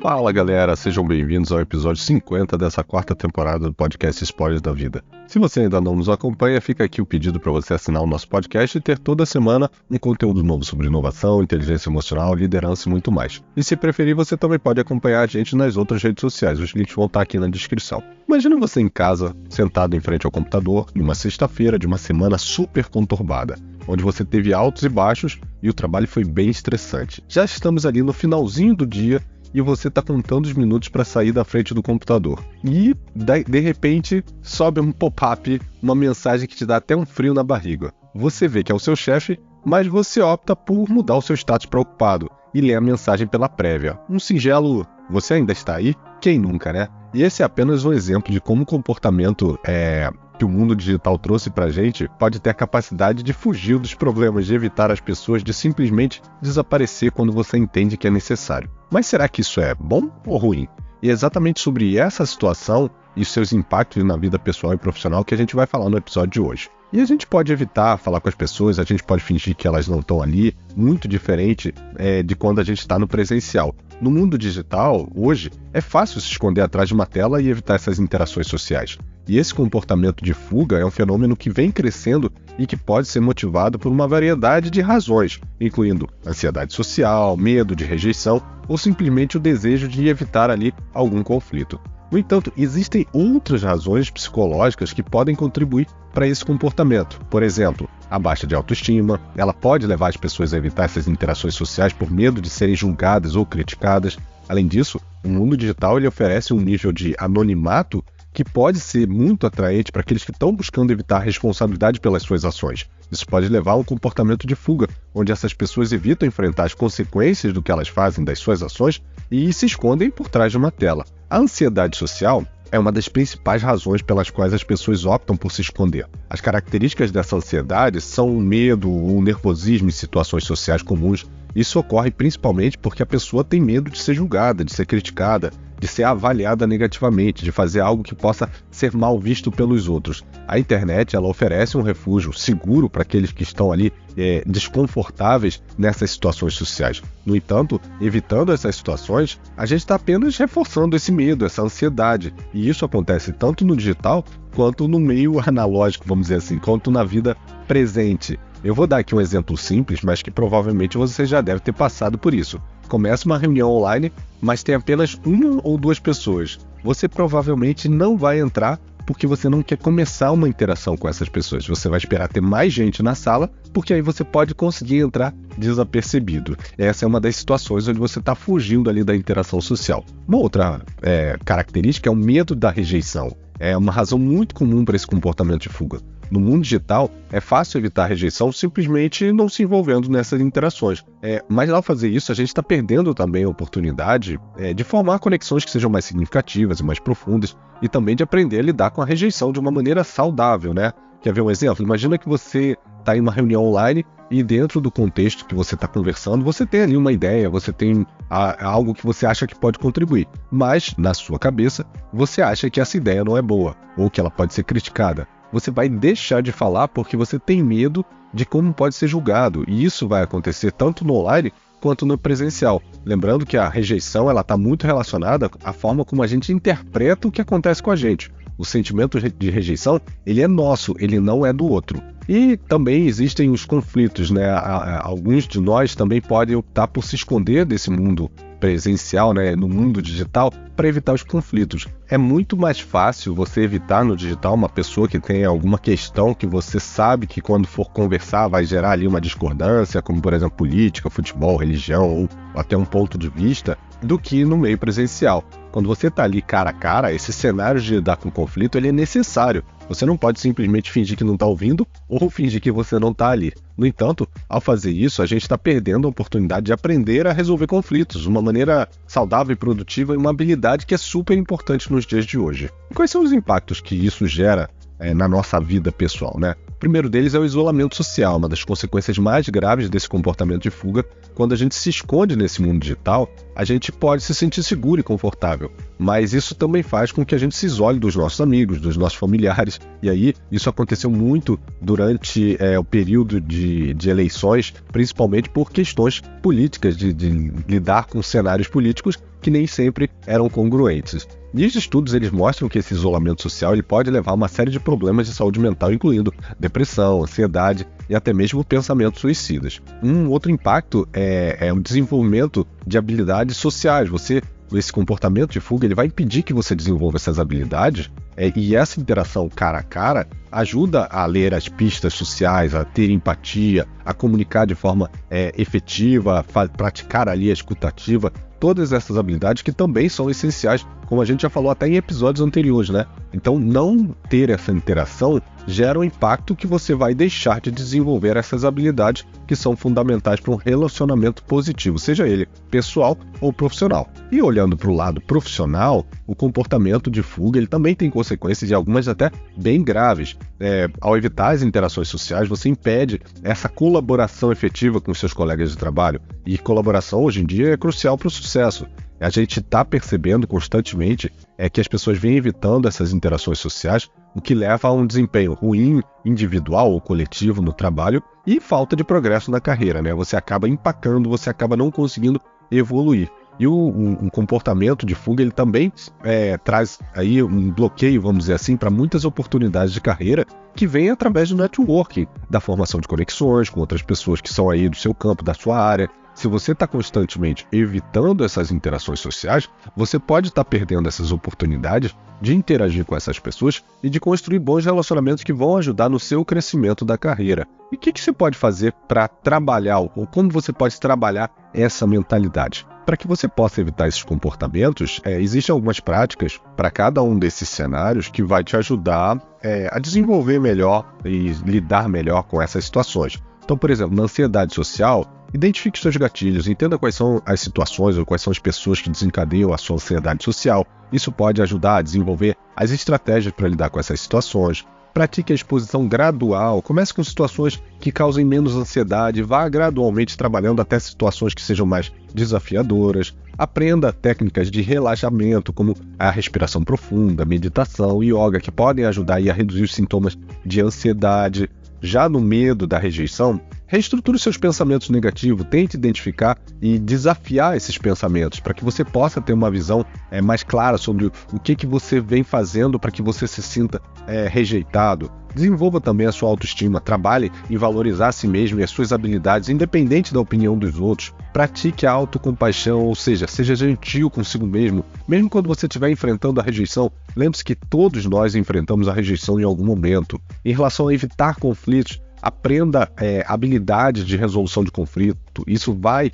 Fala galera, sejam bem-vindos ao episódio 50 dessa quarta temporada do podcast Spoilers da Vida. Se você ainda não nos acompanha, fica aqui o pedido para você assinar o nosso podcast e ter toda semana um conteúdo novo sobre inovação, inteligência emocional, liderança e muito mais. E se preferir, você também pode acompanhar a gente nas outras redes sociais, os links vão estar aqui na descrição. Imagina você em casa, sentado em frente ao computador, numa sexta-feira de uma semana super conturbada, onde você teve altos e baixos e o trabalho foi bem estressante. Já estamos ali no finalzinho do dia e você está contando os minutos para sair da frente do computador. E, de repente, sobe um pop-up, uma mensagem que te dá até um frio na barriga. Você vê que é o seu chefe, mas você opta por mudar o seu status para ocupado e ler a mensagem pela prévia. Um singelo, você ainda está aí? Quem nunca, né? E esse é apenas um exemplo de como o comportamento que o mundo digital trouxe pra gente pode ter a capacidade de fugir dos problemas, de evitar as pessoas de simplesmente desaparecer quando você entende que é necessário. Mas será que isso é bom ou ruim? E é exatamente sobre essa situação e seus impactos na vida pessoal e profissional que a gente vai falar no episódio de hoje. E a gente pode evitar falar com as pessoas, a gente pode fingir que elas não estão ali, muito diferente de quando a gente está no presencial. No mundo digital, hoje, é fácil se esconder atrás de uma tela e evitar essas interações sociais. E esse comportamento de fuga é um fenômeno que vem crescendo e que pode ser motivado por uma variedade de razões, incluindo ansiedade social, medo de rejeição ou simplesmente o desejo de evitar ali algum conflito. No entanto, existem outras razões psicológicas que podem contribuir para esse comportamento. Por exemplo, a baixa de autoestima, ela pode levar as pessoas a evitar essas interações sociais por medo de serem julgadas ou criticadas. Além disso, o mundo digital ele oferece um nível de anonimato que pode ser muito atraente para aqueles que estão buscando evitar responsabilidade pelas suas ações. Isso pode levar a um comportamento de fuga, onde essas pessoas evitam enfrentar as consequências do que elas fazem das suas ações e se escondem por trás de uma tela. A ansiedade social é uma das principais razões pelas quais as pessoas optam por se esconder. As características dessa ansiedade são o medo ou o nervosismo em situações sociais comuns. Isso ocorre principalmente porque a pessoa tem medo de ser julgada, de ser criticada, de ser avaliada negativamente, de fazer algo que possa ser mal visto pelos outros. A internet ela oferece um refúgio seguro para aqueles que estão ali desconfortáveis nessas situações sociais. No entanto, evitando essas situações, a gente está apenas reforçando esse medo, essa ansiedade. E isso acontece tanto no digital quanto no meio analógico, vamos dizer assim, quanto na vida presente. Eu vou dar aqui um exemplo simples, mas que provavelmente você já deve ter passado por isso. Começa uma reunião online, mas tem apenas uma ou duas pessoas. Você provavelmente não vai entrar porque você não quer começar uma interação com essas pessoas. Você vai esperar ter mais gente na sala, porque aí você pode conseguir entrar desapercebido. Essa é uma das situações onde você está fugindo ali da interação social. Uma outra característica é o medo da rejeição. É uma razão muito comum para esse comportamento de fuga. No mundo digital, é fácil evitar a rejeição simplesmente não se envolvendo nessas interações. Mas ao fazer isso, a gente está perdendo também a oportunidade de formar conexões que sejam mais significativas e mais profundas e também de aprender a lidar com a rejeição de uma maneira saudável, né? Quer ver um exemplo? Imagina que você está em uma reunião online e dentro do contexto que você está conversando, você tem ali uma ideia, você tem algo que você acha que pode contribuir. Mas, na sua cabeça, você acha que essa ideia não é boa ou que ela pode ser criticada. Você vai deixar de falar porque você tem medo de como pode ser julgado. E isso vai acontecer tanto no online quanto no presencial. Lembrando que a rejeição está muito relacionada à forma como a gente interpreta o que acontece com a gente. O sentimento de rejeição, ele é nosso, ele não é do outro. E também existem os conflitos, né? Alguns de nós também podem optar por se esconder desse mundo presencial, né, no mundo digital, para evitar os conflitos. É muito mais fácil você evitar no digital uma pessoa que tem alguma questão que você sabe que quando for conversar vai gerar ali uma discordância, como por exemplo política, futebol, religião ou até um ponto de vista, do que no meio presencial. Quando você está ali cara a cara, esse cenário de lidar com conflito ele é necessário. Você não pode simplesmente fingir que não está ouvindo ou fingir que você não está ali. No entanto, ao fazer isso, a gente está perdendo a oportunidade de aprender a resolver conflitos de uma maneira saudável e produtiva e uma habilidade que é super importante nos dias de hoje. E quais são os impactos que isso gera na nossa vida pessoal, né? O primeiro deles é o isolamento social, uma das consequências mais graves desse comportamento de fuga. Quando a gente se esconde nesse mundo digital, a gente pode se sentir seguro e confortável, mas isso também faz com que a gente se isole dos nossos amigos, dos nossos familiares, e aí isso aconteceu muito durante o período de eleições, principalmente por questões políticas, de lidar com cenários políticos que nem sempre eram congruentes. E os estudos eles mostram que esse isolamento social ele pode levar a uma série de problemas de saúde mental, incluindo depressão, ansiedade e até mesmo pensamentos suicidas. Um outro impacto é o desenvolvimento de habilidades sociais. Esse comportamento de fuga ele vai impedir que você desenvolva essas habilidades e essa interação cara a cara ajuda a ler as pistas sociais, a ter empatia, a comunicar de forma efetiva, a praticar ali a escutativa. Todas essas habilidades que também são essenciais, como a gente já falou até em episódios anteriores, né? Então, não ter essa interação gera um impacto que você vai deixar de desenvolver essas habilidades que são fundamentais para um relacionamento positivo, seja ele pessoal ou profissional. E olhando para o lado profissional, o comportamento de fuga ele também tem consequências, e algumas até bem graves. Ao evitar as interações sociais, você impede essa colaboração efetiva com os seus colegas de trabalho. E colaboração hoje em dia é crucial para o sucesso. A gente está percebendo constantemente que as pessoas vêm evitando essas interações sociais, o que leva a um desempenho ruim, individual ou coletivo no trabalho e falta de progresso na carreira, né? Você acaba empacando, você acaba não conseguindo evoluir. E um comportamento de fuga ele também traz aí um bloqueio, vamos dizer assim, para muitas oportunidades de carreira que vêm através do networking, da formação de conexões com outras pessoas que são aí do seu campo, da sua área. Se você está constantemente evitando essas interações sociais, você pode estar perdendo essas oportunidades de interagir com essas pessoas e de construir bons relacionamentos que vão ajudar no seu crescimento da carreira. E o que você pode fazer para trabalhar, ou como você pode trabalhar essa mentalidade? Para que você possa evitar esses comportamentos, existem algumas práticas para cada um desses cenários que vai te ajudar a desenvolver melhor e lidar melhor com essas situações. Então, por exemplo, na ansiedade social, identifique seus gatilhos, entenda quais são as situações ou quais são as pessoas que desencadeiam a sua ansiedade social. Isso pode ajudar a desenvolver as estratégias para lidar com essas situações. Pratique a exposição gradual, comece com situações que causem menos ansiedade, vá gradualmente trabalhando até situações que sejam mais desafiadoras. Aprenda técnicas de relaxamento, como a respiração profunda, meditação e yoga, que podem ajudar a reduzir os sintomas de ansiedade. Já no medo da rejeição, reestruture seus pensamentos negativos, tente identificar e desafiar esses pensamentos para que você possa ter uma visão mais clara sobre o que você vem fazendo para que você se sinta rejeitado. Desenvolva também a sua autoestima, trabalhe em valorizar a si mesmo e as suas habilidades, independente da opinião dos outros. Pratique a autocompaixão, ou seja gentil consigo mesmo. Mesmo quando você estiver enfrentando a rejeição, lembre-se que todos nós enfrentamos a rejeição em algum momento. Em relação a evitar conflitos, aprenda habilidades de resolução de conflito. Isso vai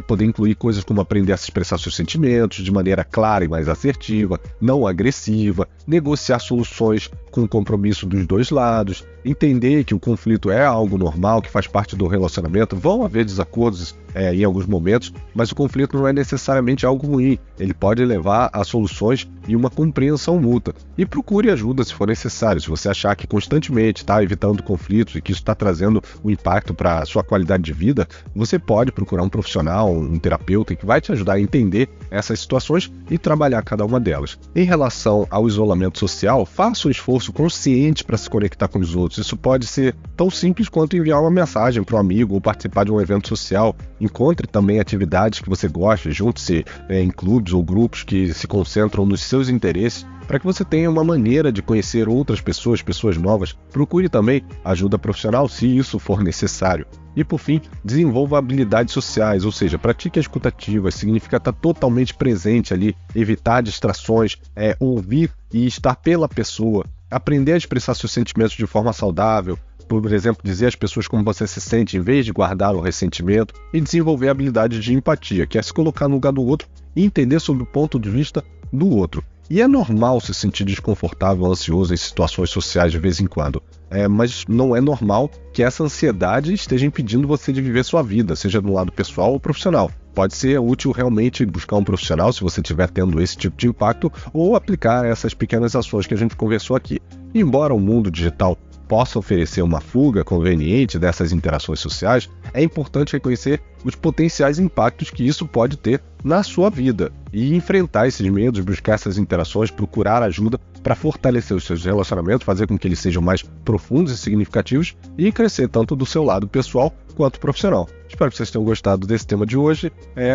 poder incluir coisas como aprender a se expressar seus sentimentos de maneira clara e mais assertiva, não agressiva, negociar soluções com o compromisso dos dois lados, entender que o conflito é algo normal, que faz parte do relacionamento. Vão haver desacordos em alguns momentos, mas o conflito não é necessariamente algo ruim. Ele pode levar a soluções e uma compreensão mútua. E procure ajuda se for necessário. Se você achar que constantemente está evitando conflitos e que isso está trazendo um impacto para a sua qualidade de vida, você pode procurar um profissional, um terapeuta que vai te ajudar a entender essas situações e trabalhar cada uma delas. Em relação ao isolamento social, faça um esforço consciente para se conectar com os outros. Isso pode ser tão simples quanto enviar uma mensagem para um amigo ou participar de um evento social. Encontre também atividades que você gosta, junte-se em clubes ou grupos que se concentram nos seus interesses, para que você tenha uma maneira de conhecer outras pessoas, pessoas novas. Procure também ajuda profissional se isso for necessário. E por fim, desenvolva habilidades sociais, ou seja, pratique a escutativa, significa estar totalmente presente ali, evitar distrações, ouvir e estar pela pessoa, aprender a expressar seus sentimentos de forma saudável, por exemplo, dizer às pessoas como você se sente em vez de guardar o ressentimento, e desenvolver a habilidade de empatia, que é se colocar no lugar do outro e entender sobre o ponto de vista do outro. E é normal se sentir desconfortável, ansioso em situações sociais de vez em quando. Mas não é normal que essa ansiedade esteja impedindo você de viver sua vida, seja no lado pessoal ou profissional. Pode ser útil realmente buscar um profissional se você estiver tendo esse tipo de impacto ou aplicar essas pequenas ações que a gente conversou aqui. E embora o mundo digital possa oferecer uma fuga conveniente dessas interações sociais, é importante reconhecer os potenciais impactos que isso pode ter na sua vida e enfrentar esses medos, buscar essas interações, procurar ajuda para fortalecer os seus relacionamentos, fazer com que eles sejam mais profundos e significativos e crescer tanto do seu lado pessoal quanto profissional. Espero que vocês tenham gostado desse tema de hoje.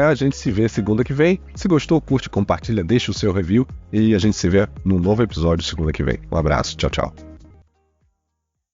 A gente se vê segunda que vem. Se gostou, curte, compartilha, deixa o seu review e a gente se vê num novo episódio segunda que vem. Um abraço, tchau, tchau.